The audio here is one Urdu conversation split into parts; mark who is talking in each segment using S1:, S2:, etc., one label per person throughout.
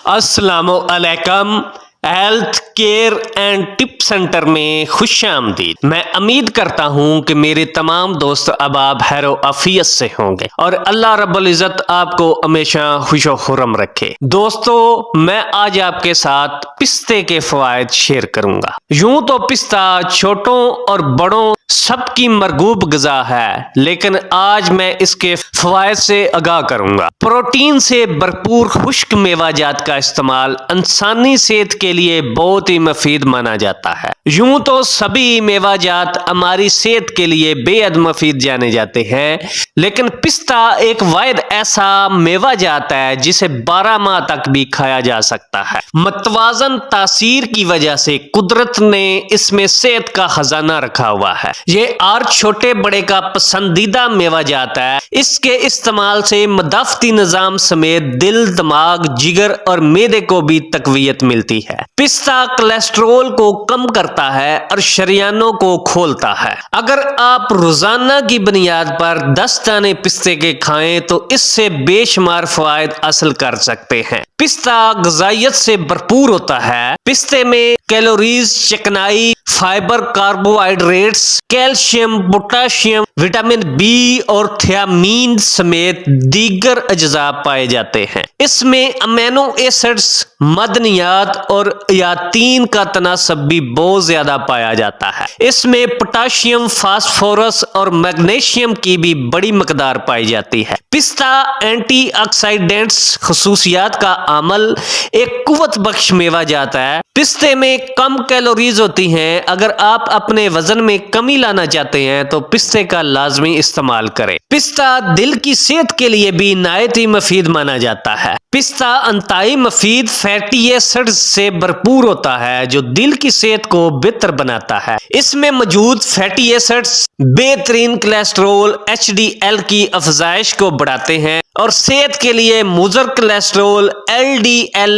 S1: السلام علیکم۔ Health care and tip centre میں خوش آمدید۔ میں امید کرتا ہوں کہ میرے تمام دوست احباب خیر و عافیت سے ہوں گے اور اللہ رب العزت آپ کو ہمیشہ خوش و خرم رکھے۔ دوستو، میں آج آپ کے ساتھ پستے کے فوائد شیئر کروں گا۔ یوں تو پستہ چھوٹوں اور بڑوں سب کی مرغوب غذا ہے، لیکن آج میں اس کے فوائد سے آگاہ کروں گا۔ پروٹین سے بھرپور خشک میوہ جات کا استعمال انسانی صحت کے لیے بہت ہی مفید مانا جاتا ہے۔ یوں تو سبھی میوہ جات ہماری صحت کے لیے بے حد مفید جانے جاتے ہیں، لیکن پستہ ایک واحد ایسا میوہ جات ہے جسے 12 ماہ تک بھی کھایا جا سکتا ہے۔ متوازن تاثیر کی وجہ سے قدرت نے اس میں صحت کا خزانہ رکھا ہوا ہے۔ یہ ہر چھوٹے بڑے کا پسندیدہ میوہ جات ہے۔ اس کے استعمال سے مدافعتی نظام سمیت دل، دماغ، جگر اور معدے کو بھی تقویت ملتی ہے۔ پستہ کولیسٹرول کو کم کرتا ہے اور شریانوں کو کھولتا ہے۔ اگر آپ روزانہ کی بنیاد پر 10 دانے پستے کے کھائیں تو اس سے بے شمار فوائد حاصل کر سکتے ہیں۔ پستہ غذائیت سے بھرپور ہوتا ہے۔ پستے میں کیلوریز، چکنائی، fibre, carbohydrates, calcium, potassium, vitamin B اور تھیامین سمیت دیگر اجزاء پائے جاتے ہیں۔ اس میں امینو ایسڈز، معدنیات اور یاتین کا تناسب بھی بہت زیادہ پایا جاتا ہے۔ اس میں پوٹاشیم، فاسفورس اور میگنیشیم کی بھی بڑی مقدار پائی جاتی ہے۔ پستہ اینٹی آکسیڈنٹس خصوصیات کا عامل ایک قوت بخش میوہ جات ہے۔ پستے میں کم کیلوریز ہوتی ہیں۔ اگر آپ اپنے وزن میں کمی لانا چاہتے ہیں تو پستے کا لازمی استعمال کریں۔ پستہ دل کی صحت کے لیے بھی نہایت ہی مفید مانا جاتا ہے۔ پستہ انتہائی مفید فیٹی ایسڈز سے بھرپور ہوتا ہے جو دل کی صحت کو بہتر بناتا ہے۔ اس میں موجود فیٹی ایسڈز بہترین کولیسٹرول HDL کی افزائش کو بڑھاتے ہیں اور صحت کے لیے مضر کولیسٹرول LDL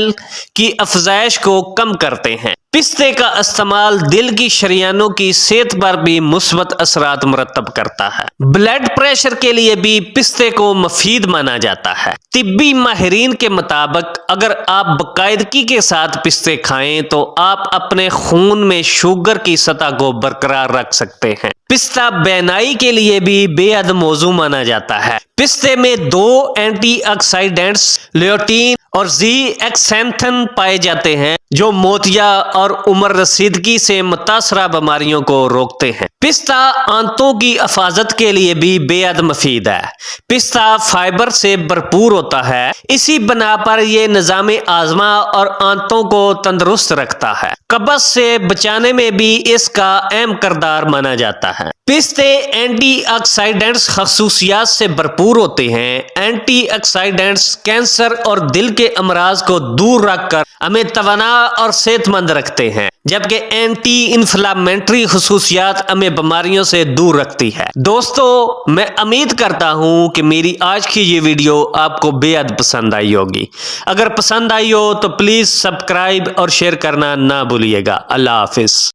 S1: کی افزائش کو کم کرتے ہیں۔ پستے کا استعمال دل کی شریانوں کی صحت پر بھی مثبت اثرات مرتب کرتا ہے۔ بلڈ پریشر کے لیے بھی پستے کو مفید مانا جاتا ہے۔ طبی ماہرین کے مطابق اگر آپ باقاعدگی کے ساتھ پستے کھائیں تو آپ اپنے خون میں شوگر کی سطح کو برقرار رکھ سکتے ہیں۔ پستہ بینائی کے لیے بھی بے حد موزوں مانا جاتا ہے۔ پستے میں 2 اینٹی آکسیڈنٹس لیوٹین اور زی ایکسینتھن پائے جاتے ہیں جو موتیا اور عمر رسیدگی سے متاثرہ بیماریوں کو روکتے ہیں۔ پستہ آنتوں کی حفاظت کے لیے بھی بے حد مفید ہے۔ پستہ فائبر سے بھرپور ہوتا ہے، اسی بنا پر یہ نظام ہاضمہ اور آنتوں کو تندرست رکھتا ہے۔ قبض سے بچانے میں بھی اس کا اہم کردار مانا جاتا ہے۔ پستے اینٹی آکسیڈنٹس خصوصیات سے بھرپور ہوتے ہیں۔ اینٹی آکسیڈنٹس کینسر اور دل کے امراض کو دور رکھ کر ہمیں توانا اور صحت مند رکھتے ہیں، جبکہ اینٹی انفلامنٹری خصوصیات ہمیں بیماریوں سے دور رکھتی ہے۔ دوستو، میں امید کرتا ہوں کہ میری آج کی یہ ویڈیو آپ کو بے حد پسند آئی ہوگی۔ اگر پسند آئی ہو تو پلیز سبسکرائب اور شیئر کرنا نہ بھولیے گا۔ اللہ حافظ۔